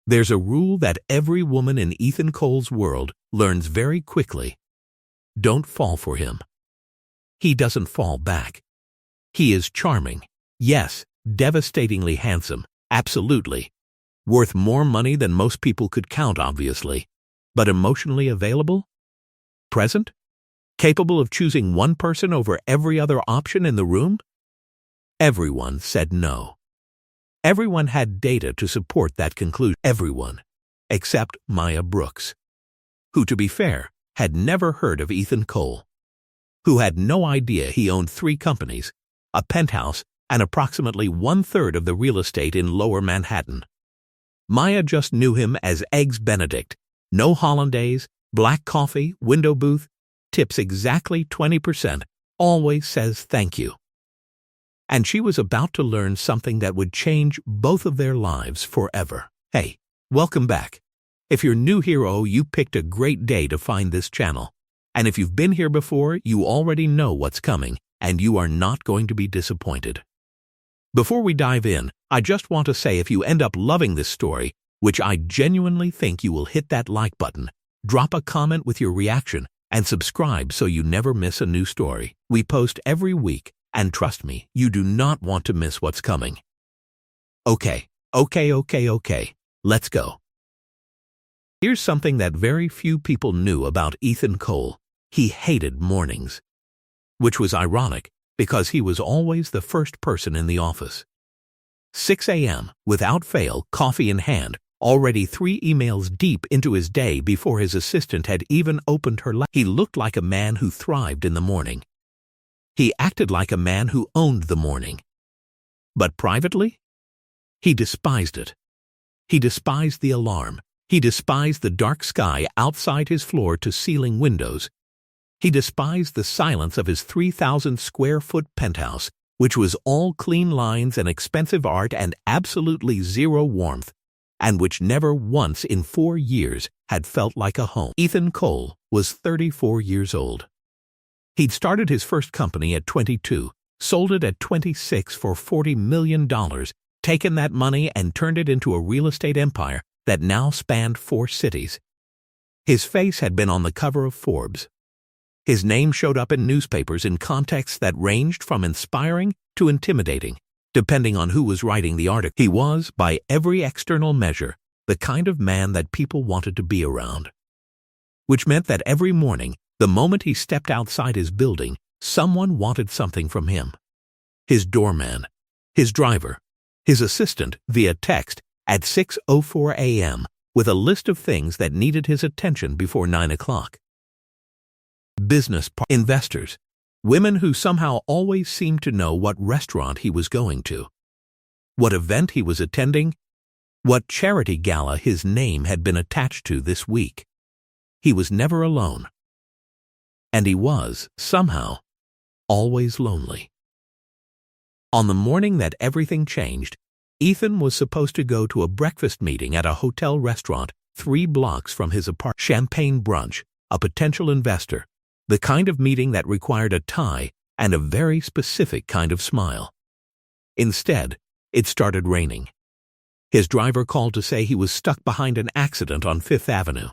There's a rule that every woman in Ethan Cole's world learns very quickly. Don't fall for him. He doesn't fall back. He is charming. Yes, devastatingly handsome. Absolutely. Worth more money than most people could count, obviously. But emotionally available? Present? Capable of choosing one person over every other option in the room? Everyone said no. Everyone had data to support that conclusion. Everyone, except Maya Brooks, who, to be fair, had never heard of Ethan Cole, who had no idea he owned 3 companies, a penthouse, and approximately 1/3 of the real estate in Lower Manhattan. Maya just knew him as Eggs Benedict, no hollandaise, black coffee, window booth, tips exactly 20%, always says thank you. And she was about to learn something that would change both of their lives forever. Hey, welcome back. If you're new here, you picked a great day to find this channel. And if you've been here before, you already know what's coming, and you are not going to be disappointed. Before we dive in, I just want to say if you end up loving this story, which I genuinely think you will, hit that like button, drop a comment with your reaction, and subscribe so you never miss a new story. We post every week, and trust me, you do not want to miss what's coming. Okay, let's go. Here's something that very few people knew about Ethan Cole. He hated mornings, which was ironic because he was always the first person in the office. 6 a.m., without fail, coffee in hand, already 3 emails deep into his day before his assistant had even opened her laptop. He looked like a man who thrived in the morning. He acted like a man who owned the morning. But privately, he despised it. He despised the alarm. He despised the dark sky outside his floor-to-ceiling windows. He despised the silence of his 3,000-square-foot penthouse, which was all clean lines and expensive art and absolutely zero warmth, and which never once in 4 years had felt like a home. Ethan Cole was 34 years old. He'd started his first company at 22, sold it at 26 for $40 million, taken that money and turned it into a real estate empire that now spanned 4 cities. His face had been on the cover of Forbes. His name showed up in newspapers in contexts that ranged from inspiring to intimidating, depending on who was writing the article. He was, by every external measure, the kind of man that people wanted to be around. Which meant that every morning, the moment he stepped outside his building, someone wanted something from him. His doorman, his driver, his assistant via text at 6:04 a.m. with a list of things that needed his attention before 9 o'clock. Investors, women who somehow always seemed to know what restaurant he was going to, what event he was attending, what charity gala his name had been attached to this week. He was never alone. And he was, somehow, always lonely. On the morning that everything changed, Ethan was supposed to go to a breakfast meeting at a hotel restaurant 3 blocks from his apartment. Champagne brunch, a potential investor, the kind of meeting that required a tie and a very specific kind of smile. Instead, it started raining. His driver called to say he was stuck behind an accident on 5th Avenue.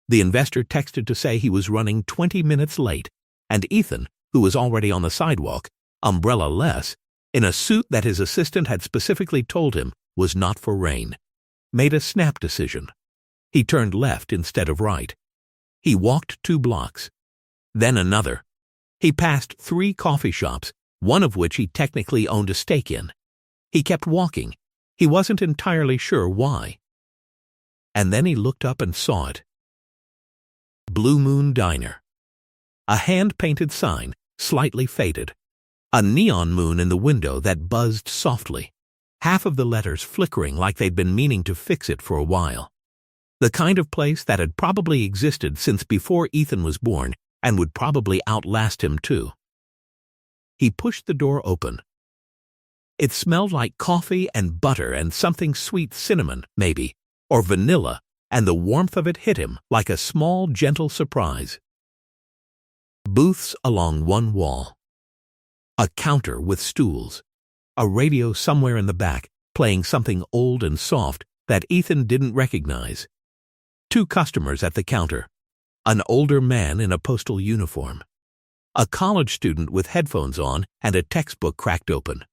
The investor texted to say he was running 20 minutes late, and Ethan, who was already on the sidewalk, umbrella-less, in a suit that his assistant had specifically told him was not for rain, made a snap decision. He turned left instead of right. He walked 2 blocks, then another. He passed 3 coffee shops, one of which he technically owned a stake in. He kept walking. He wasn't entirely sure why. And then he looked up and saw it. Blue Moon Diner. A hand-painted sign, slightly faded. A neon moon in the window that buzzed softly, half of the letters flickering like they'd been meaning to fix it for a while. The kind of place that had probably existed since before Ethan was born and would probably outlast him too. He pushed the door open. It smelled like coffee and butter and something sweet, cinnamon, maybe, or vanilla, and the warmth of it hit him like a small, gentle surprise. Booths along one wall. A counter with stools. A radio somewhere in the back, playing something old and soft, that Ethan didn't recognize. 2 customers at the counter. An older man in a postal uniform. A college student with headphones on and a textbook cracked open.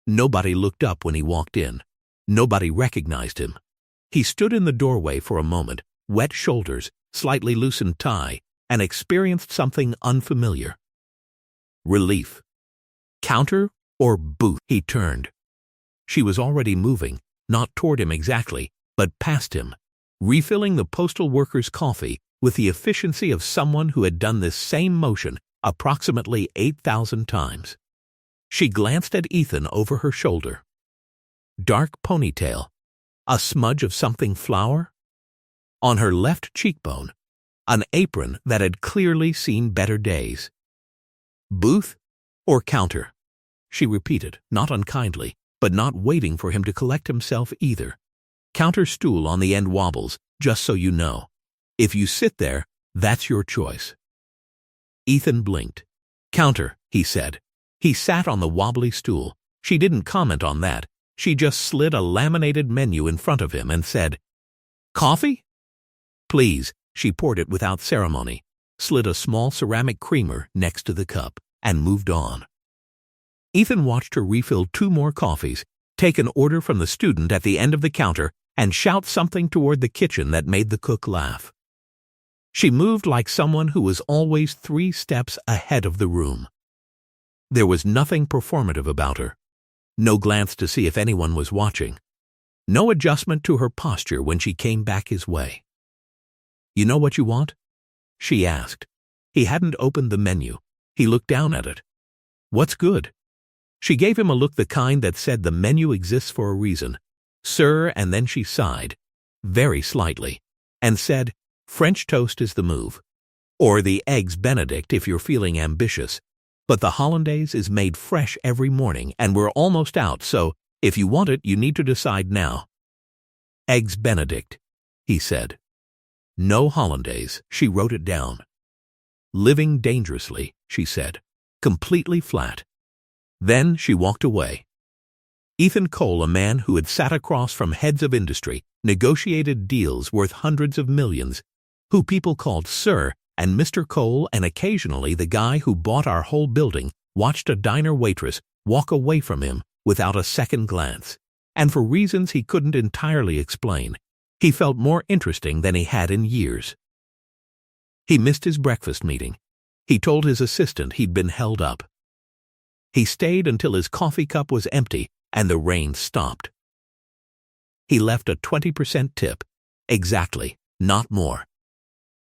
Nobody looked up when he walked in. Nobody recognized him. He stood in the doorway for a moment, wet shoulders, slightly loosened tie, and experienced something unfamiliar. Relief. Counter or booth? He turned. She was already moving, not toward him exactly, but past him, refilling the postal worker's coffee with the efficiency of someone who had done this same motion approximately 8,000 times. She glanced at Ethan over her shoulder. Dark ponytail, a smudge of something flour. On her left cheekbone, an apron that had clearly seen better days. Booth or counter? She repeated, not unkindly, but not waiting for him to collect himself either. Counter stool on the end wobbles, just so you know. If you sit there, that's your choice. Ethan blinked. Counter, he said. He sat on the wobbly stool. She didn't comment on that. She just slid a laminated menu in front of him and said, "Coffee?" "Please." She poured it without ceremony, slid a small ceramic creamer next to the cup, and moved on. Ethan watched her refill 2 more coffees, take an order from the student at the end of the counter, and shout something toward the kitchen that made the cook laugh. She moved like someone who was always 3 steps ahead of the room. There was nothing performative about her. No glance to see if anyone was watching. No adjustment to her posture when she came back his way. "You know what you want?" she asked. He hadn't opened the menu. He looked down at it. "What's good?" She gave him a look, the kind that said the menu exists for a reason. "Sir," and then she sighed, very slightly, and said, "French toast is the move. Or the eggs Benedict if you're feeling ambitious. But the hollandaise is made fresh every morning, and we're almost out, so if you want it, you need to decide now." "Eggs Benedict," he said. "No hollandaise." She wrote it down. "Living dangerously," she said, completely flat. Then she walked away. Ethan Cole, a man who had sat across from heads of industry, negotiated deals worth hundreds of millions, who people called Sir and Mr. Cole, and occasionally the guy who bought our whole building, watched a diner waitress walk away from him without a second glance, and for reasons he couldn't entirely explain, he felt more interesting than he had in years. He missed his breakfast meeting. He told his assistant he'd been held up. He stayed until his coffee cup was empty and the rain stopped. He left a 20% tip. Exactly, not more.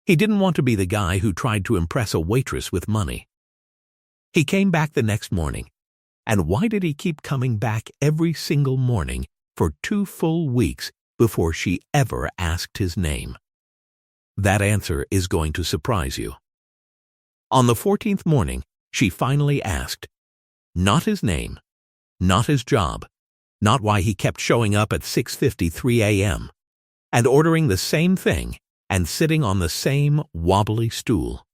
He didn't want to be the guy who tried to impress a waitress with money. He came back the next morning. And why did he keep coming back every single morning for 2 full weeks before she ever asked his name? That answer is going to surprise you. On the 14th morning, she finally asked. Not his name, not his job, not why he kept showing up at 6:53 a.m. and ordering the same thing and sitting on the same wobbly stool.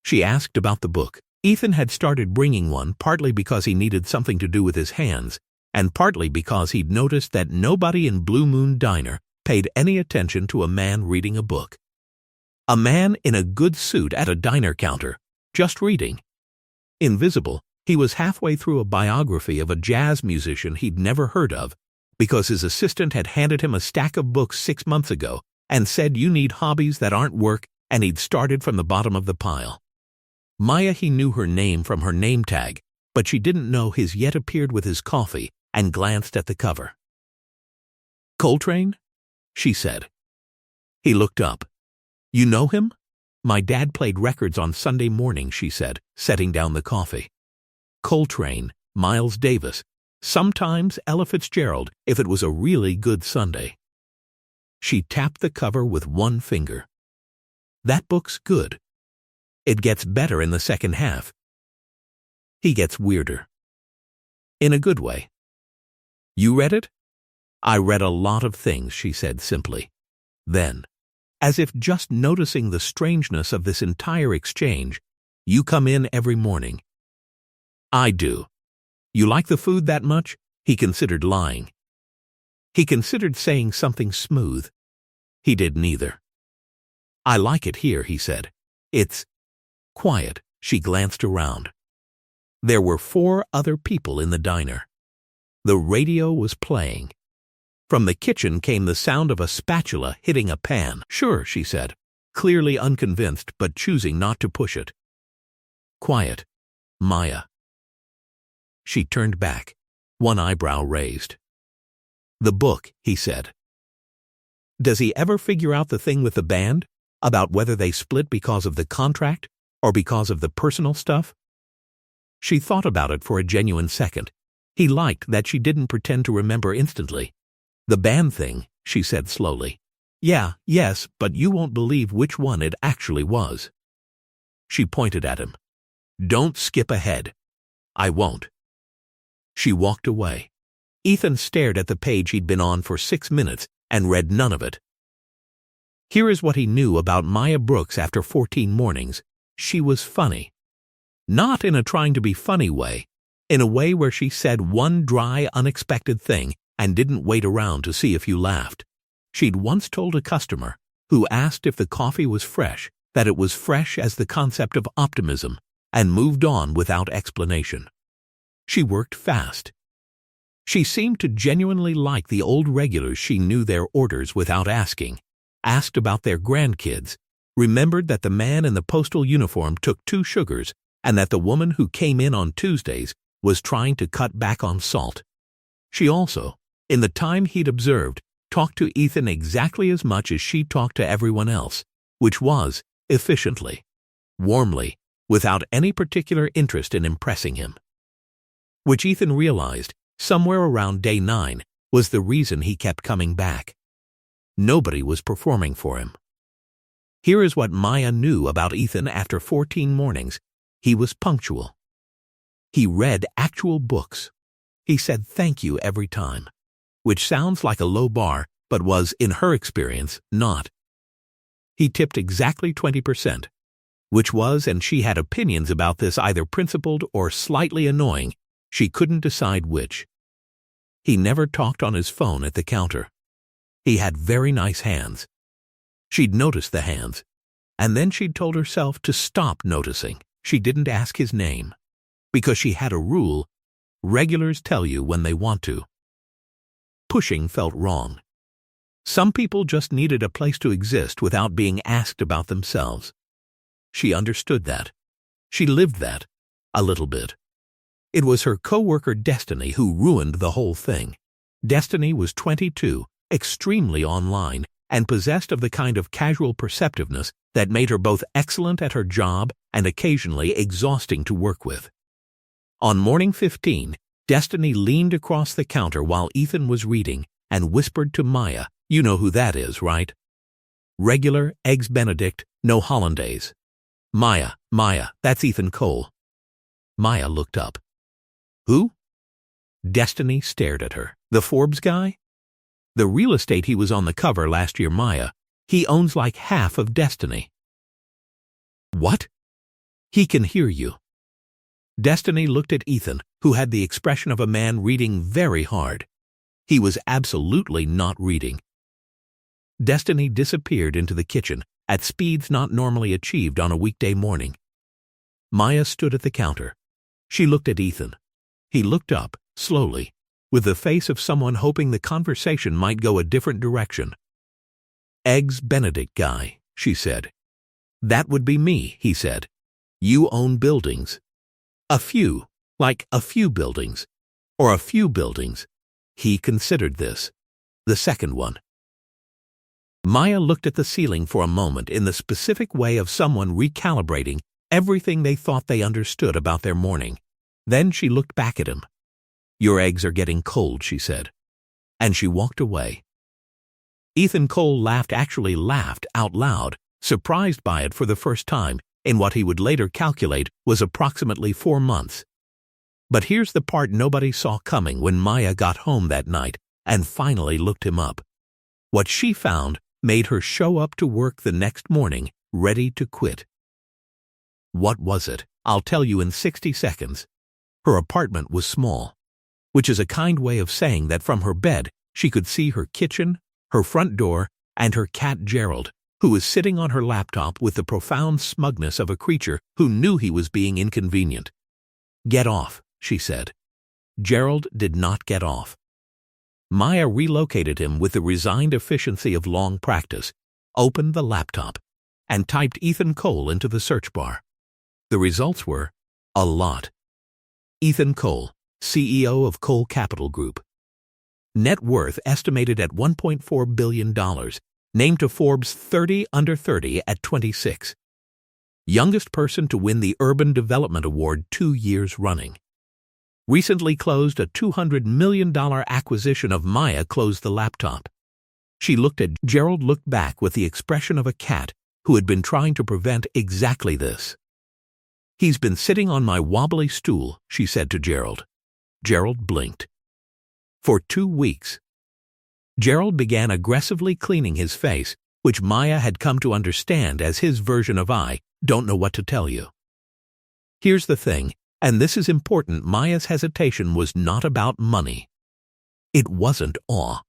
She asked about the book. Ethan had started bringing one partly because he needed something to do with his hands, and partly because he'd noticed that nobody in Blue Moon Diner paid any attention to a man reading a book. A man in a good suit at a diner counter, just reading. Invisible, he was halfway through a biography of a jazz musician he'd never heard of because his assistant had handed him a stack of books 6 months ago and said you need hobbies that aren't work, and he'd started from the bottom of the pile. Maya, he knew her name from her name tag, but she didn't know his yet appeared with his coffee and glanced at the cover. "Coltrane?" she said. He looked up. "You know him?" "My dad played records on Sunday morning," she said, setting down the coffee. "Coltrane, Miles Davis, sometimes Ella Fitzgerald if it was a really good Sunday." She tapped the cover with one finger. "That book's good. It gets better in the second half. He gets weirder. In a good way." "You read it?" "I read a lot of things," she said simply. Then, as if just noticing the strangeness of this entire exchange, "You come in every morning." "I do." "You like the food that much?" He considered lying. He considered saying something smooth. He did neither. "I like it here," he said. "It's quiet." She glanced around. There were 4 other people in the diner. The radio was playing. From the kitchen came the sound of a spatula hitting a pan. "Sure," she said, clearly unconvinced but choosing not to push it. "Quiet, Maya." She turned back, one eyebrow raised. "The book," he said. "Does he ever figure out the thing with the band? About whether they split because of the contract or because of the personal stuff?" She thought about it for a genuine second. He liked that she didn't pretend to remember instantly. "The band thing," she said slowly. Yes, but you won't believe which one it actually was." She pointed at him. "Don't skip ahead." "I won't." She walked away. Ethan stared at the page he'd been on for 6 minutes and read none of it. Here is what he knew about Maya Brooks after 14 mornings. She was funny. Not in a trying to be funny way, in a way where she said one dry, unexpected thing and didn't wait around to see if you laughed. She'd once told a customer, who asked if the coffee was fresh, that it was fresh as the concept of optimism, and moved on without explanation. She worked fast. She seemed to genuinely like the old regulars. She knew their orders without asking, asked about their grandkids, remembered that the man in the postal uniform took 2 sugars and that the woman who came in on Tuesdays was trying to cut back on salt. She also, in the time he'd observed, talked to Ethan exactly as much as she talked to everyone else, which was efficiently, warmly, without any particular interest in impressing him. Which Ethan realized, somewhere around day 9, was the reason he kept coming back. Nobody was performing for him. Here is what Maya knew about Ethan after 14 mornings. He was punctual. He read actual books. He said thank you every time, which sounds like a low bar, but was, in her experience, not. He tipped exactly 20%, which was, and she had opinions about this, either principled or slightly annoying. She couldn't decide which. He never talked on his phone at the counter. He had very nice hands. She'd noticed the hands, and then she'd told herself to stop noticing. She didn't ask his name, because she had a rule: regulars tell you when they want to. Pushing felt wrong. Some people just needed a place to exist without being asked about themselves. She understood that. She lived that, a little bit. It was her coworker Destiny who ruined the whole thing. Destiny was 22, extremely online, and possessed of the kind of casual perceptiveness that made her both excellent at her job and occasionally exhausting to work with. On morning 15, Destiny leaned across the counter while Ethan was reading and whispered to Maya, "You know who that is, right? Regular, eggs Benedict, no hollandaise." Maya, that's Ethan Cole." Maya looked up. "Who?" Destiny stared at her. "The Forbes guy? The real estate he was on the cover last year, Maya. He owns like half of Destiny." "What?" "He can hear you." Destiny looked at Ethan, who had the expression of a man reading very hard. He was absolutely not reading. Destiny disappeared into the kitchen at speeds not normally achieved on a weekday morning. Maya stood at the counter. She looked at Ethan. He looked up, slowly, with the face of someone hoping the conversation might go a different direction. "Eggs Benedict guy," she said. "That would be me," he said. "You own buildings." "A few, like a few buildings, or a few buildings." He considered this, the second one. Maya looked at the ceiling for a moment in the specific way of someone recalibrating everything they thought they understood about their morning. Then she looked back at him. "Your eggs are getting cold," she said. And she walked away. Ethan Cole actually laughed out loud, surprised by it for the first time in what he would later calculate was approximately 4 months. But here's the part nobody saw coming when Maya got home that night and finally looked him up. What she found made her show up to work the next morning, ready to quit. What was it? I'll tell you in 60 seconds. Her apartment was small, which is a kind way of saying that from her bed She could see her kitchen, her front door, and her cat Gerald, who was sitting on her laptop with the profound smugness of a creature who knew he was being inconvenient. "Get off," she said. Gerald did not get off. Maya relocated him with the resigned efficiency of long practice, opened the laptop, and typed Ethan Cole into the search bar. The results were a lot. Ethan Cole, CEO of Cole Capital Group. Net worth estimated at $1.4 billion, named to Forbes 30 Under 30 at 26. Youngest person to win the Urban Development Award 2 years running. Recently closed a $200 million acquisition of Maya closed the laptop. Gerald looked back with the expression of a cat who had been trying to prevent exactly this. "He's been sitting on my wobbly stool," she said to Gerald. Gerald blinked. For 2 weeks. Gerald began aggressively cleaning his face, which Maya had come to understand as his version of "I don't know what to tell you." Here's the thing, and this is important, Maya's hesitation was not about money. It wasn't awe.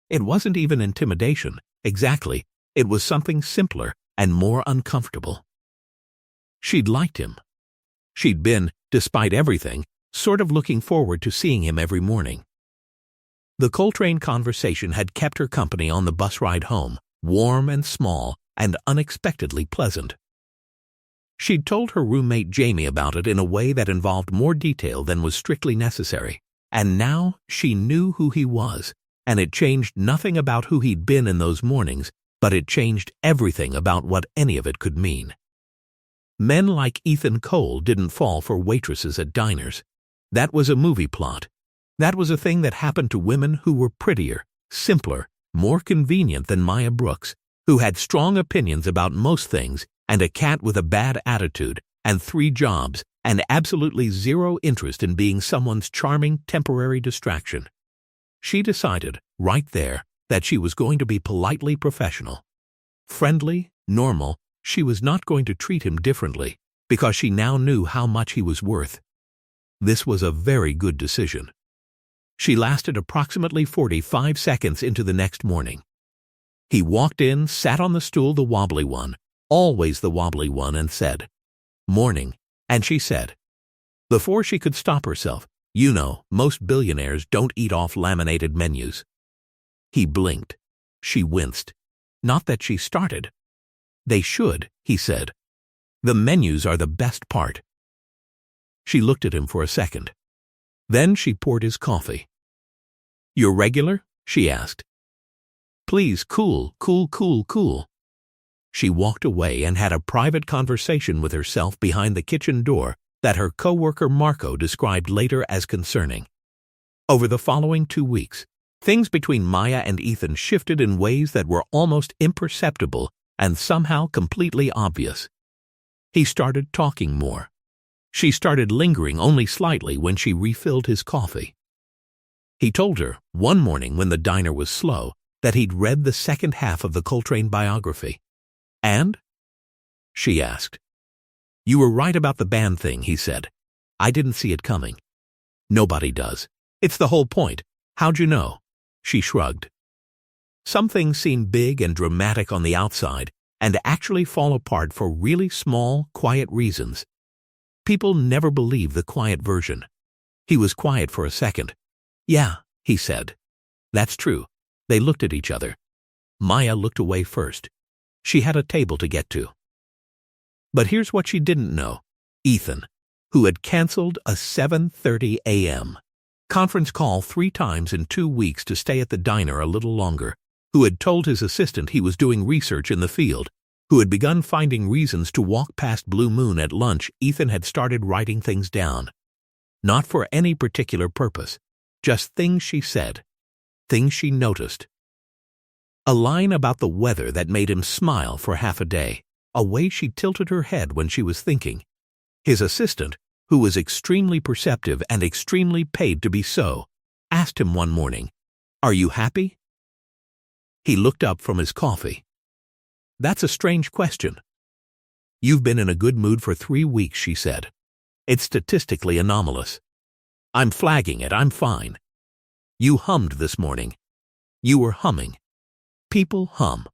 It wasn't even intimidation. Exactly. It was something simpler and more uncomfortable. She'd liked him. She'd been, despite everything, sort of looking forward to seeing him every morning. The Coltrane conversation had kept her company on the bus ride home, warm and small and unexpectedly pleasant. She'd told her roommate Jamie about it in a way that involved more detail than was strictly necessary, and now she knew who he was, and it changed nothing about who he'd been in those mornings, but it changed everything about what any of it could mean. Men like Ethan Cole didn't fall for waitresses at diners. That was a movie plot. That was a thing that happened to women who were prettier, simpler, more convenient than Maya Brooks, who had strong opinions about most things and a cat with a bad attitude and 3 jobs and absolutely zero interest in being someone's charming temporary distraction. She decided, right there, that she was going to be politely professional. Friendly, normal, she was not going to treat him differently because she now knew how much he was worth. This was a very good decision. She lasted approximately 45 seconds into the next morning. He walked in, sat on the stool, the wobbly one, always the wobbly one, and said, "Morning," and she said, before she could stop herself, "You know, most billionaires don't eat off laminated menus." He blinked. She winced. Not that she started. "They should," he said. "The menus are the best part." She looked at him for a second. Then she poured his coffee. "You're regular?" she asked. "Please, cool. She walked away and had a private conversation with herself behind the kitchen door that her coworker Marco described later as concerning. Over the following 2 weeks, things between Maya and Ethan shifted in ways that were almost imperceptible and somehow completely obvious. He started talking more. She started lingering only slightly when she refilled his coffee. He told her, one morning when the diner was slow, that he'd read the second half of the Coltrane biography. "And?" she asked. "You were right about the band thing," he said. "I didn't see it coming." "Nobody does. It's the whole point. How'd you know?" She shrugged. "Some things seem big and dramatic on the outside and actually fall apart for really small, quiet reasons. People never believe the quiet version." He was quiet for a second. "Yeah," he said. "That's true." They looked at each other. Maya looked away first. She had a table to get to. But here's what she didn't know. Ethan, who had canceled a 7:30 a.m. conference call 3 times in 2 weeks to stay at the diner a little longer, who had told his assistant he was doing research in the field, who had begun finding reasons to walk past Blue Moon at lunch, Ethan had started writing things down. Not for any particular purpose, just things she said, things she noticed. A line about the weather that made him smile for half a day, a way she tilted her head when she was thinking. His assistant, who was extremely perceptive and extremely paid to be so, asked him one morning, "Are you happy?" He looked up from his coffee. "That's a strange question." "You've been in a good mood for 3 weeks," she said. "It's statistically anomalous." "I'm flagging it, I'm fine." "You hummed this morning." You were humming. People hum.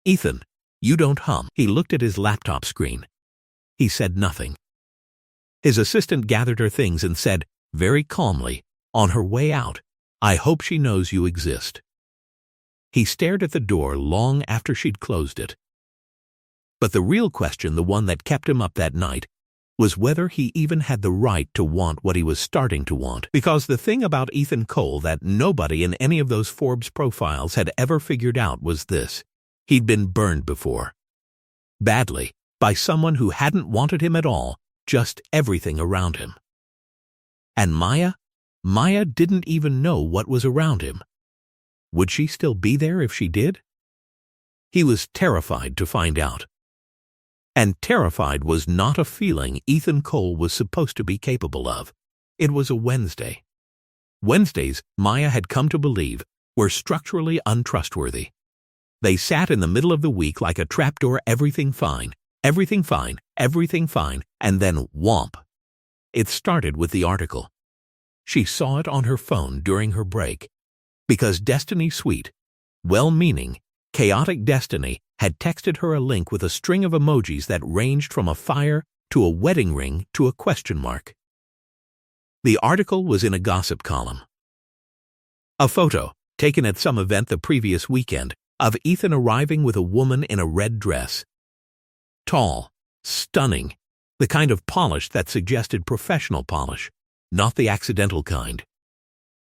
Ethan, you don't hum. He looked at his laptop screen. He said nothing. His assistant gathered her things and said, very calmly, on her way out, I hope she knows you exist. He stared at the door long after she'd closed it. But the real question, the one that kept him up that night, was whether he even had the right to want what he was starting to want. Because the thing about Ethan Cole that nobody in any of those Forbes profiles had ever figured out was this. He'd been burned before. Badly, by someone who hadn't wanted him at all, just everything around him. And Maya? Maya didn't even know what was around him. Would she still be there if she did? He was terrified to find out. And terrified was not a feeling Ethan Cole was supposed to be capable of. It was a Wednesday. Wednesdays, Maya had come to believe, were structurally untrustworthy. They sat in the middle of the week like a trapdoor, everything fine, everything fine, everything fine, and then whomp. It started with the article. She saw it on her phone during her break. Because Destiny Sweet, well-meaning, chaotic Destiny, had texted her a link with a string of emojis that ranged from a fire to a wedding ring to a question mark. The article was in a gossip column. A photo, taken at some event the previous weekend, of Ethan arriving with a woman in a red dress. Tall, stunning, the kind of polish that suggested professional polish, not the accidental kind.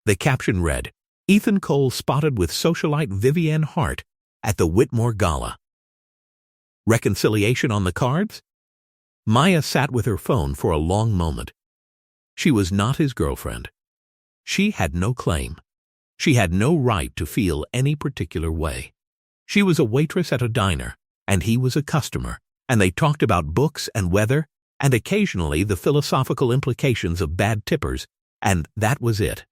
The caption read, Ethan Cole spotted with socialite Vivienne Hart at the Whitmore Gala. Reconciliation on the cards? Maya sat with her phone for a long moment. She was not his girlfriend. She had no claim. She had no right to feel any particular way. She was a waitress at a diner, and he was a customer, and they talked about books and weather, and occasionally the philosophical implications of bad tippers, and that was it.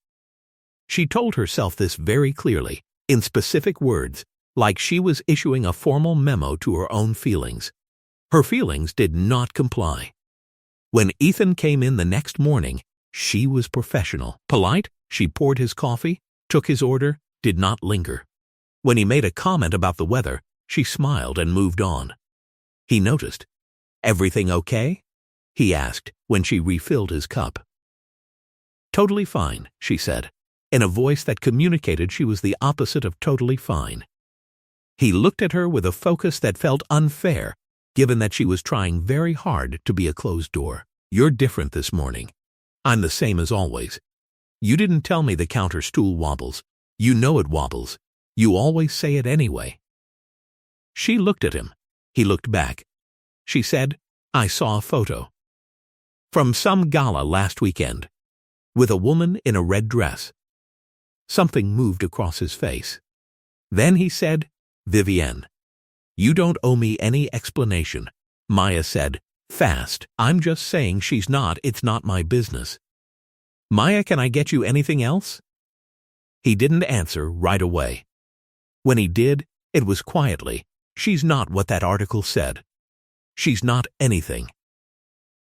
She told herself this very clearly, in specific words, like she was issuing a formal memo to her own feelings. Her feelings did not comply. When Ethan came in the next morning, she was professional. Polite, she poured his coffee, took his order, did not linger. When he made a comment about the weather, she smiled and moved on. He noticed. Everything okay? He asked when she refilled his cup. Totally fine, she said, in a voice that communicated she was the opposite of totally fine. He looked at her with a focus that felt unfair, given that she was trying very hard to be a closed door. You're different this morning. I'm the same as always. You didn't tell me the counter stool wobbles. You know it wobbles. You always say it anyway. She looked at him. He looked back. She said, I saw a photo. From some gala last weekend. With a woman in a red dress. Something moved across his face. Then he said, Vivienne. You don't owe me any explanation. Maya said, fast. I'm just saying she's not, it's not my business. Maya, can I get you anything else? He didn't answer right away. When he did, it was quietly. She's not what that article said. She's not anything.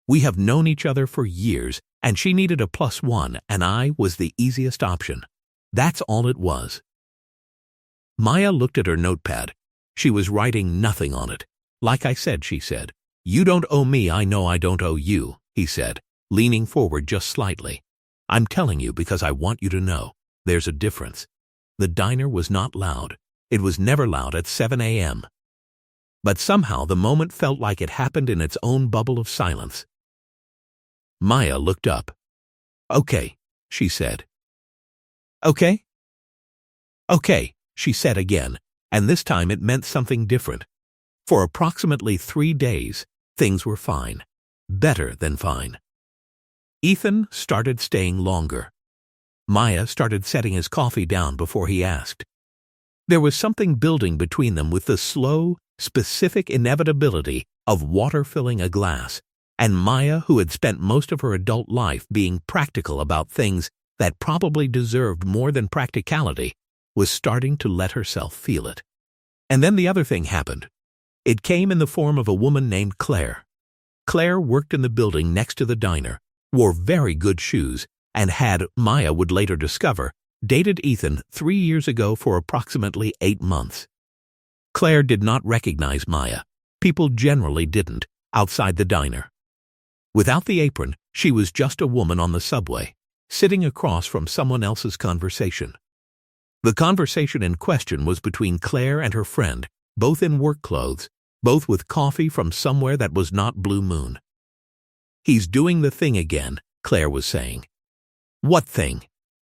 We have known each other for years, and she needed a +1, and I was the easiest option. That's all it was. Maya looked at her notepad. She was writing nothing on it. Like I said, she said. You don't owe me, I know I don't owe you, he said, leaning forward just slightly. I'm telling you because I want you to know. There's a difference. The diner was not loud. It was never loud at 7 a.m. But somehow the moment felt like it happened in its own bubble of silence. Maya looked up. Okay, she said. Okay? Okay, she said again, and this time it meant something different. For approximately 3 days, things were fine. Better than fine. Ethan started staying longer. Maya started setting his coffee down before he asked. There was something building between them with the slow, specific inevitability of water filling a glass, and Maya, who had spent most of her adult life being practical about things that probably deserved more than practicality, was starting to let herself feel it. And then the other thing happened. It came in the form of a woman named Claire. Claire worked in the building next to the diner, wore very good shoes, and had, Maya would later discover, dated Ethan 3 years ago for approximately 8 months. Claire did not recognize Maya. People generally didn't, outside the diner. Without the apron, she was just a woman on the subway, sitting across from someone else's conversation. The conversation in question was between Claire and her friend, both in work clothes, both with coffee from somewhere that was not Blue Moon. "He's doing the thing again," Claire was saying. "What thing?"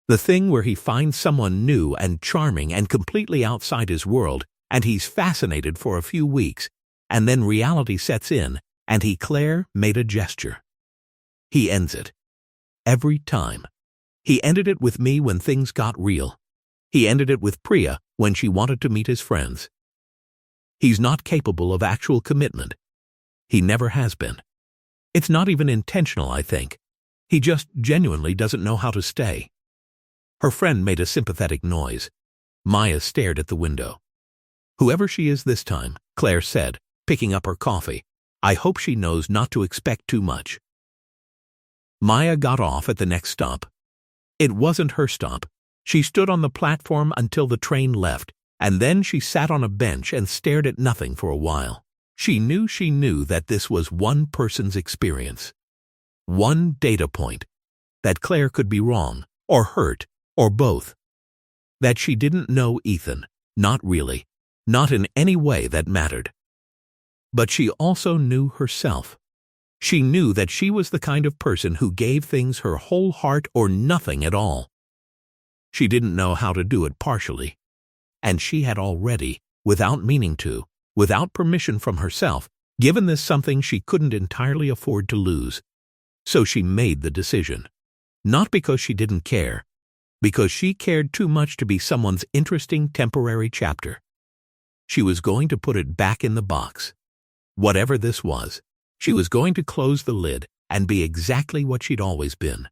"The thing where he finds someone new and charming and completely outside his world, and he's fascinated for a few weeks, and then reality sets in, and Claire made a gesture. He ends it. Every time. He ended it with me when things got real. He ended it with Priya when she wanted to meet his friends. He's not capable of actual commitment. He never has been. It's not even intentional, I think. He just genuinely doesn't know how to stay." Her friend made a sympathetic noise. Maya stared at the window. "Whoever she is this time," Claire said, picking up her coffee, "I hope she knows not to expect too much." Maya got off at the next stop. It wasn't her stop. She stood on the platform until the train left, and then she sat on a bench and stared at nothing for a while. She knew that this was one person's experience. One data point. That Claire could be wrong, or hurt, or both. That she didn't know Ethan, not really, not in any way that mattered. But she also knew herself. She knew that she was the kind of person who gave things her whole heart or nothing at all. She didn't know how to do it partially. And she had already, without meaning to, without permission from herself, given this something she couldn't entirely afford to lose. So she made the decision. Not because she didn't care, because she cared too much to be someone's interesting temporary chapter. She was going to put it back in the box. Whatever this was, she was going to close the lid and be exactly what she'd always been.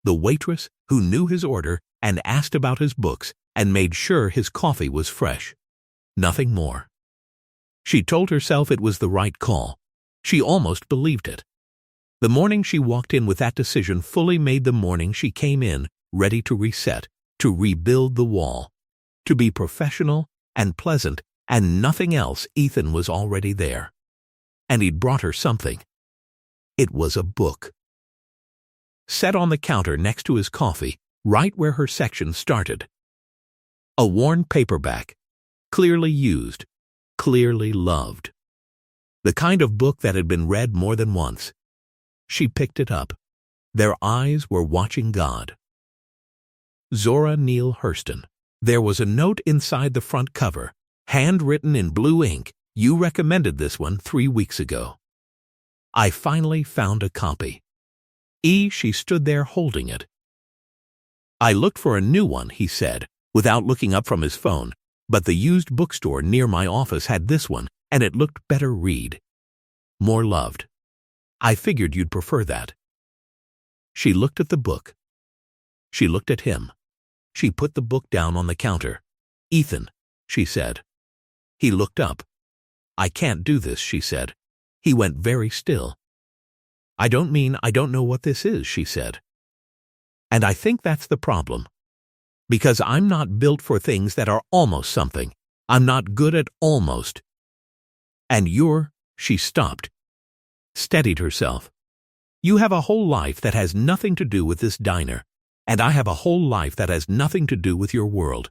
The waitress who knew his order and asked about his books and made sure his coffee was fresh. Nothing more. She told herself it was the right call. She almost believed it. The morning she walked in with that decision fully made the morning she came in ready to reset, to rebuild the wall, to be professional and pleasant and nothing else. Ethan was already there. And he'd brought her something. It was a book. Set on the counter next to his coffee, right where her section started. A worn paperback, clearly used, clearly loved. The kind of book that had been read more than once. She picked it up. Their eyes were watching God. Zora Neale Hurston. There was a note inside the front cover, handwritten in blue ink. "You recommended this one 3 weeks ago. I finally found a copy." She stood there holding it. "I looked for a new one," he said, without looking up from his phone, "but the used bookstore near my office had this one, and it looked better read. More loved. I figured you'd prefer that." She looked at the book. She looked at him. She put the book down on the counter. "Ethan," she said. He looked up. "I can't do this," she said. He went very still. "I don't mean I don't know what this is," she said. "And I think that's the problem. Because I'm not built for things that are almost something. I'm not good at almost. And she stopped, steadied herself. "You have a whole life that has nothing to do with this diner, and I have a whole life that has nothing to do with your world.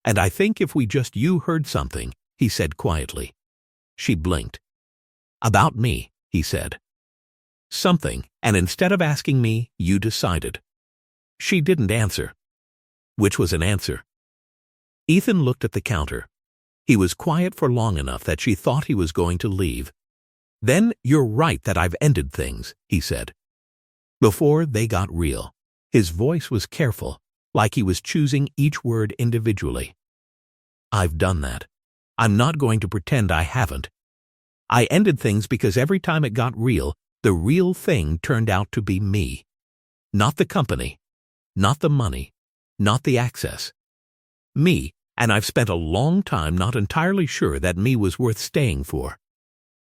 And I think if you heard something," he said quietly. She blinked. "About me," he said. "Something, and instead of asking me, you decided." She didn't answer. Which was an answer. Ethan looked at the counter. He was quiet for long enough that she thought he was going to leave. "Then you're right that I've ended things," he said. Before they got real, his voice was careful, like he was choosing each word individually. "I've done that. I'm not going to pretend I haven't. I ended things because every time it got real, the real thing turned out to be me. Not the company, not the money, not the access. Me, and I've spent a long time not entirely sure that me was worth staying for."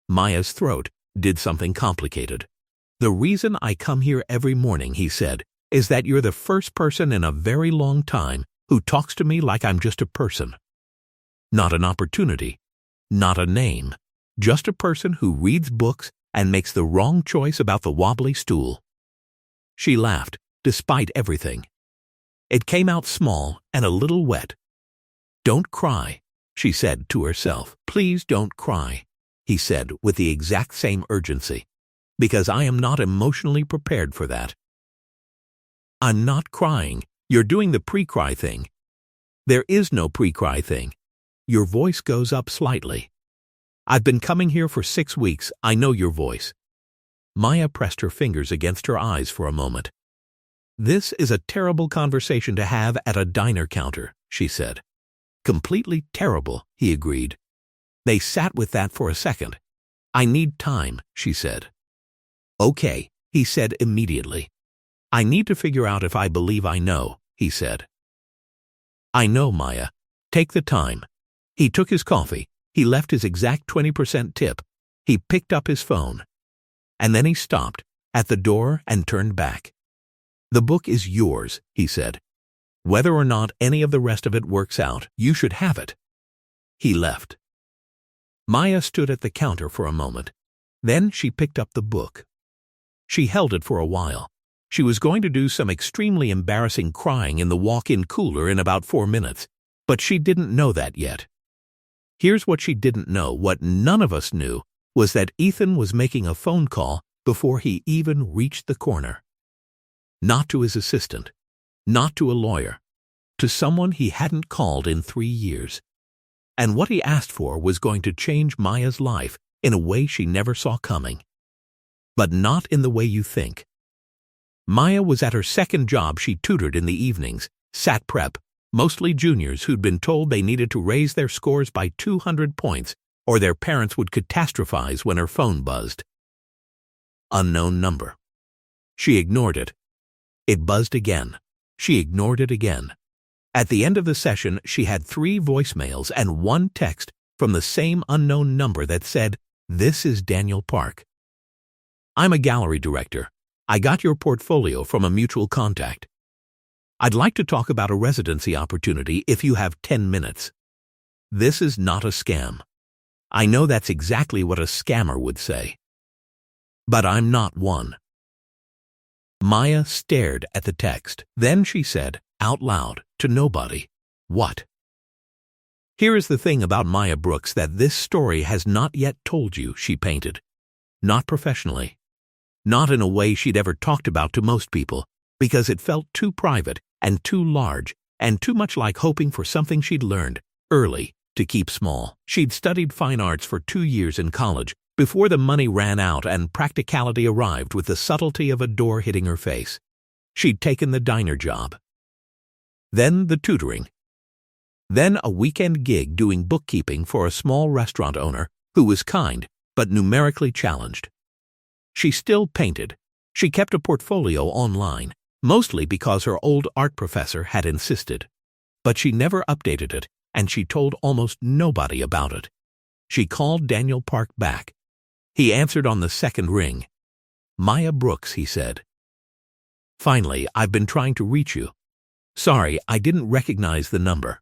Maya's throat did something complicated. "The reason I come here every morning," he said, "is that you're the first person in a very long time who talks to me like I'm just a person. Not an opportunity, not a name, just a person who reads books and makes the wrong choice about the wobbly stool. She laughed, despite everything. It came out small and a little wet. "Don't cry," she said to herself. "Please don't cry," he said with the exact same urgency, "because I am not emotionally prepared for that." "I'm not crying. You're doing the pre-cry thing." "There is no pre-cry thing." Your voice goes up slightly. "I've been coming here for 6 weeks. I know your voice." Maya pressed her fingers against her eyes for a moment. "This is a terrible conversation to have at a diner counter," she said. "Completely terrible," he agreed. They sat with that for a second. "I need time," she said. "Okay," he said immediately. "I need to figure out if I believe I know," he said. "I know, Maya. Take the time." He took his coffee. He left his exact 20% tip. He picked up his phone. And then he stopped at the door and turned back. "The book is yours," he said. "Whether or not any of the rest of it works out, you should have it." He left. Maya stood at the counter for a moment. Then she picked up the book. She held it for a while. She was going to do some extremely embarrassing crying in the walk-in cooler in about 4 minutes, but she didn't know that yet. Here's what she didn't know, what none of us knew, was that Ethan was making a phone call before he even reached the corner. Not to his assistant, not to a lawyer, to someone he hadn't called in 3 years. And what he asked for was going to change Maya's life in a way she never saw coming. But not in the way you think. Maya was at her second job. She tutored in the evenings, sat prep, mostly juniors who'd been told they needed to raise their scores by 200 points or their parents would catastrophize when her phone buzzed. Unknown number. She ignored it. It buzzed again. She ignored it again. At the end of the session, she had 3 voicemails and 1 text from the same unknown number that said, "This is Daniel Park. I'm a gallery director. I got your portfolio from a mutual contact. I'd like to talk about a residency opportunity if you have 10 minutes. This is not a scam. I know that's exactly what a scammer would say. But I'm not one." Maya stared at the text. Then she said, out loud, to nobody, "What?" "Here is the thing about Maya Brooks that this story has not yet told you," she painted. Not professionally. Not in a way she'd ever talked about to most people, because it felt too private and too large and too much like hoping for something she'd learned early to keep small. She'd studied fine arts for 2 years in college before the money ran out and practicality arrived with the subtlety of a door hitting her face. She'd taken the diner job. Then the tutoring. Then a weekend gig doing bookkeeping for a small restaurant owner who was kind but numerically challenged. She still painted. She kept a portfolio online, mostly because her old art professor had insisted. But she never updated it, and she told almost nobody about it. She called Daniel Park back. He answered on the second ring. "Maya Brooks," he said. "Finally, I've been trying to reach you. Sorry, I didn't recognize the number.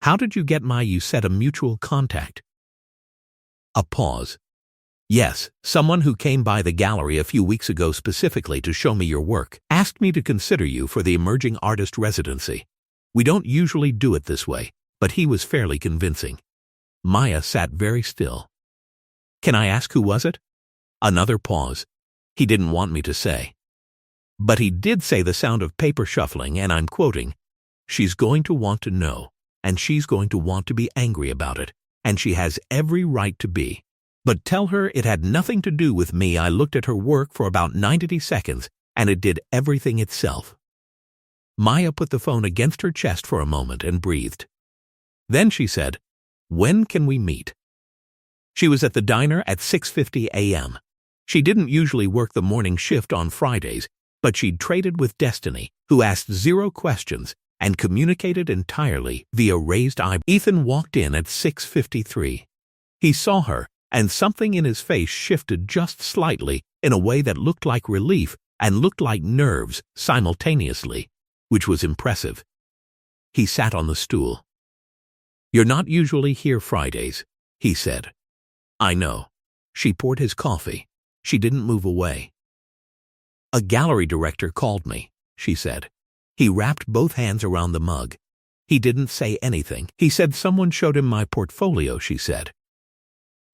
How did you get you said a mutual contact?" A pause. "Yes, someone who came by the gallery a few weeks ago specifically to show me your work, asked me to consider you for the emerging artist residency. We don't usually do it this way, but he was fairly convincing." Maya sat very still. "Can I ask who was it?" Another pause. He didn't want me to say. But he did say the sound of paper shuffling, and I'm quoting, "She's going to want to know, and she's going to want to be angry about it, and she has every right to be. But tell her it had nothing to do with me. I looked at her work for about 90 seconds, and it did everything itself." Maya put the phone against her chest for a moment and breathed. Then she said, "When can we meet?" She was at the diner at 6:50 a.m. She didn't usually work the morning shift on Fridays, but she'd traded with Destiny, who asked 0 questions and communicated entirely via raised eyebrows. Ethan walked in at 6:53. He saw her, and something in his face shifted just slightly in a way that looked like relief and looked like nerves simultaneously, which was impressive. He sat on the stool. "You're not usually here Fridays," he said. "I know." She poured his coffee. She didn't move away. "A gallery director called me," she said. He wrapped both hands around the mug. He didn't say anything. He said someone showed him my portfolio, she said.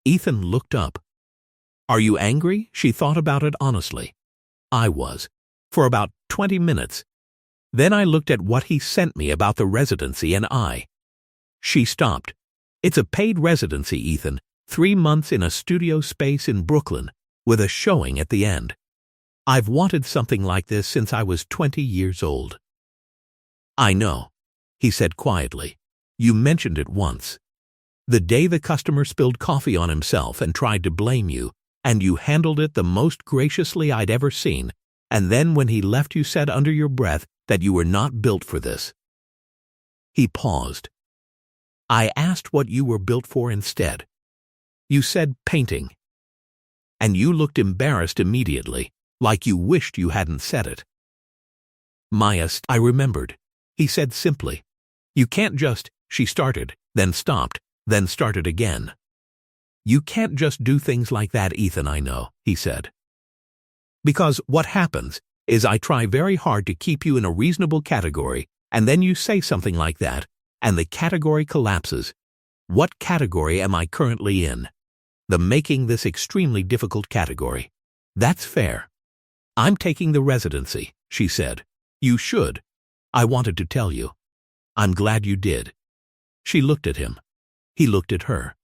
Ethan looked up. "Are you angry?" She thought about it honestly. I was. For about 20 minutes. Then I looked at what he sent me about the residency and She stopped. "It's a paid residency, Ethan. 3 months in a studio space in Brooklyn, with a showing at the end. I've wanted something like this since I was 20 years old." "I know," he said quietly. "You mentioned it once. The day the customer spilled coffee on himself and tried to blame you, and you handled it the most graciously I'd ever seen, and then when he left you said under your breath that you were not built for this." He paused. "I asked what you were built for instead. You said painting. And you looked embarrassed immediately, like you wished you hadn't said it." I remembered. He said simply. "You can't just," she started, then stopped, then started again. "You can't just do things like that, Ethan, I know," he said. "Because what happens is I try very hard to keep you in a reasonable category, and then you say something like that, and the category collapses. What category am I currently in? The making this extremely difficult category. That's fair. I'm taking the residency," she said. "You should. I wanted to tell you. I'm glad you did." She looked at him. He looked at her.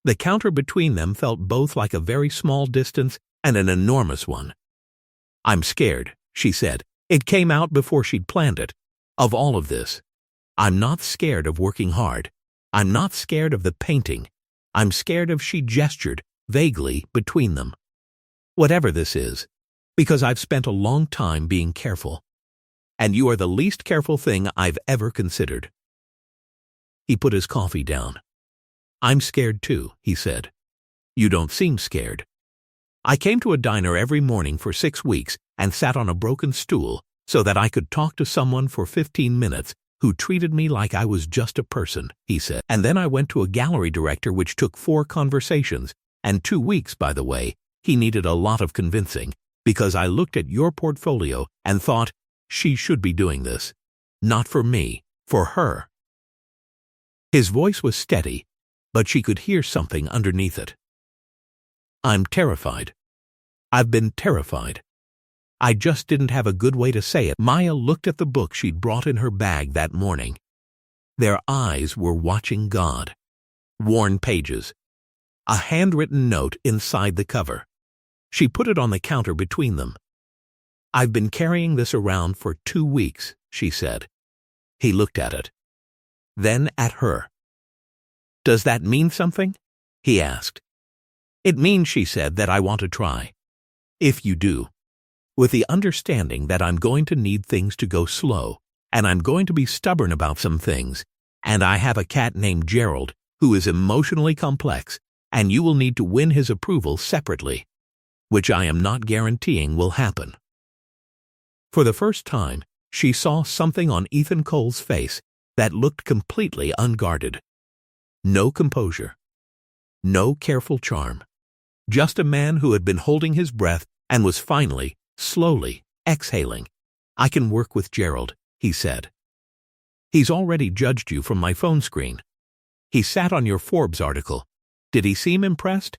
The counter between them felt both like a very small distance and an enormous one. "I'm scared," she said. It came out before she'd planned it. "Of all of this. I'm not scared of working hard. I'm not scared of the painting. I'm scared of," she gestured, vaguely, between them. "Whatever this is. Because I've spent a long time being careful. And you are the least careful thing I've ever considered." He put his coffee down. "I'm scared too," he said. "You don't seem scared. I came to a diner every morning for 6 weeks and sat on a broken stool so that I could talk to someone for 15 minutes who treated me like I was just a person," he said. "And then I went to a gallery director, which took 4 conversations, and 2 weeks, by the way. He needed a lot of convincing, because I looked at your portfolio and thought, she should be doing this. Not for me, for her." His voice was steady, but she could hear something underneath it. "I'm terrified. I've been terrified. I just didn't have a good way to say it." Maya looked at the book she'd brought in her bag that morning. Their eyes were watching God. Worn pages. A handwritten note inside the cover. She put it on the counter between them. "I've been carrying this around for 2 weeks, she said. He looked at it. Then at her. "Does that mean something?" he asked. "It means," she said, "that I want to try. If you do. With the understanding that I'm going to need things to go slow, and I'm going to be stubborn about some things, and I have a cat named Gerald who is emotionally complex, and you will need to win his approval separately, which I am not guaranteeing will happen." For the first time, she saw something on Ethan Cole's face that looked completely unguarded. No composure. No careful charm. Just a man who had been holding his breath and was finally, slowly, exhaling. "I can work with Gerald," he said. "He's already judged you from my phone screen. He sat on your Forbes article. Did he seem impressed?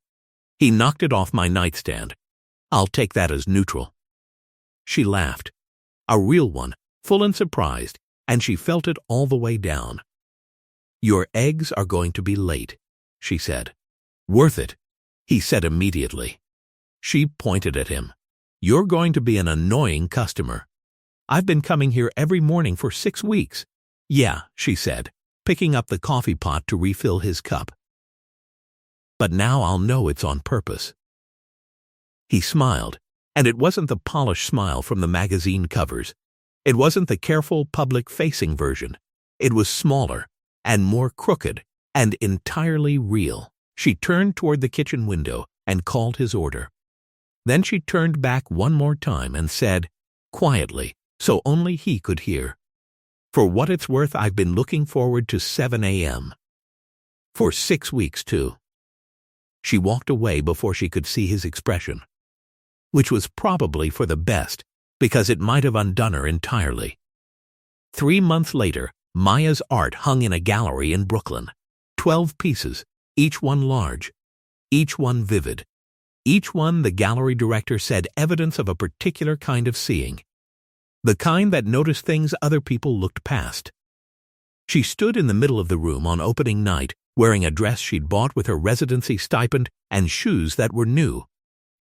He knocked it off my nightstand. I'll take that as neutral." She laughed. A real one, full and surprised, and she felt it all the way down. "Your eggs are going to be late," she said. "Worth it," he said immediately. She pointed at him. "You're going to be an annoying customer. I've been coming here every morning for 6 weeks. "Yeah," she said, picking up the coffee pot to refill his cup. "But now I'll know it's on purpose." He smiled, and it wasn't the polished smile from the magazine covers. It wasn't the careful public-facing version. It was smaller, and more crooked, and entirely real. She turned toward the kitchen window and called his order. Then she turned back one more time and said, quietly, so only he could hear, For what it's worth, I've been looking forward to 7 a.m. For 6 weeks, too. She walked away before she could see his expression, which was probably for the best, because it might have undone her entirely. 3 months later, Maya's art hung in a gallery in Brooklyn. 12 pieces, each one large, each one vivid, each one, the gallery director said, evidence of a particular kind of seeing, the kind that noticed things other people looked past. She stood in the middle of the room on opening night, wearing a dress she'd bought with her residency stipend and shoes that were new,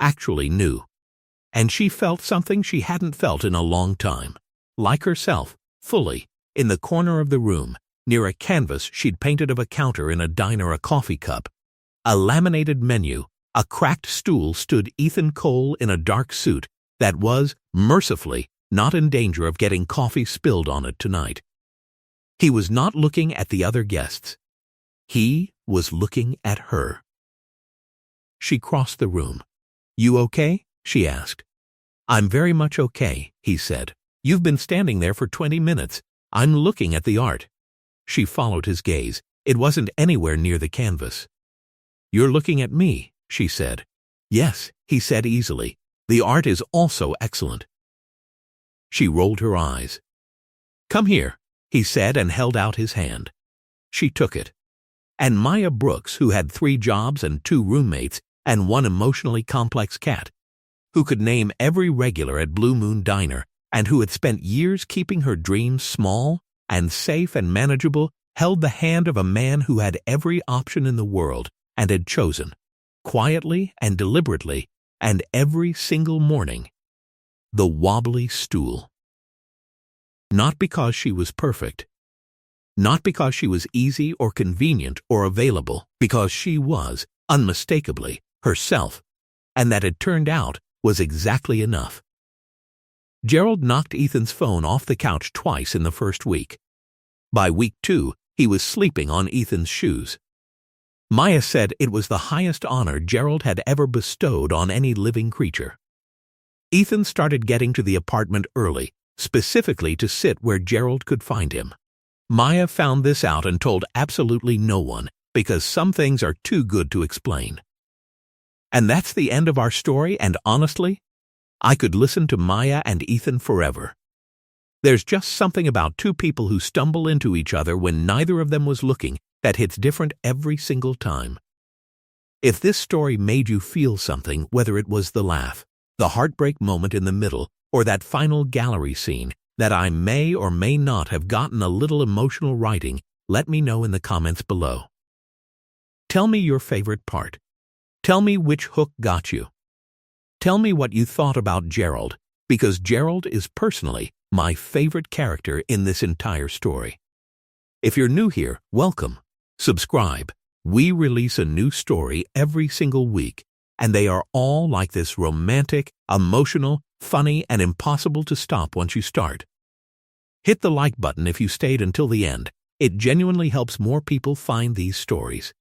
actually new. And she felt something she hadn't felt in a long time, like herself, fully, in the corner of the room, near a canvas she'd painted of a counter in a diner, a coffee cup, a laminated menu, a cracked stool, stood Ethan Cole in a dark suit that was, mercifully, not in danger of getting coffee spilled on it tonight. He was not looking at the other guests. He was looking at her. She crossed the room. "You okay?" she asked. "I'm very much okay," he said. "You've been standing there for 20 minutes. I'm looking at the art." She followed his gaze. It wasn't anywhere near the canvas. "You're looking at me," she said. "Yes," he said easily. "The art is also excellent." She rolled her eyes. "Come here," he said, and held out his hand. She took it. And Maya Brooks, who had 3 jobs and 2 roommates and 1 emotionally complex cat, who could name every regular at Blue Moon Diner, and who had spent years keeping her dreams small and safe and manageable, held the hand of a man who had every option in the world and had chosen, quietly and deliberately, and every single morning, the wobbly stool. Not because she was perfect, not because she was easy or convenient or available, because she was, unmistakably, herself, and that it turned out was exactly enough. Gerald knocked Ethan's phone off the couch twice in the first week. By week 2, he was sleeping on Ethan's shoes. Maya said it was the highest honor Gerald had ever bestowed on any living creature. Ethan started getting to the apartment early, specifically to sit where Gerald could find him. Maya found this out and told absolutely no one, because some things are too good to explain. And that's the end of our story, and honestly, I could listen to Maya and Ethan forever. There's just something about 2 people who stumble into each other when neither of them was looking that hits different every single time. If this story made you feel something, whether it was the laugh, the heartbreak moment in the middle, or that final gallery scene that I may or may not have gotten a little emotional writing, let me know in the comments below. Tell me your favorite part. Tell me which hook got you. Tell me what you thought about Gerald, because Gerald is personally my favorite character in this entire story. If you're new here, welcome. Subscribe. We release a new story every single week, and they are all like this: romantic, emotional, funny, and impossible to stop once you start. Hit the like button if you stayed until the end. It genuinely helps more people find these stories.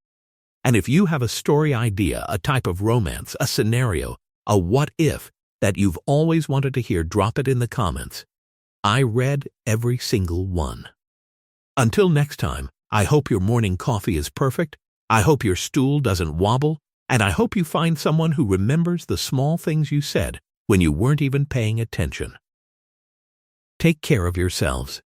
And if you have a story idea, a type of romance, a scenario, a what if that you've always wanted to hear, drop it in the comments. I read every single one. Until next time, I hope your morning coffee is perfect, I hope your stool doesn't wobble, and I hope you find someone who remembers the small things you said when you weren't even paying attention. Take care of yourselves.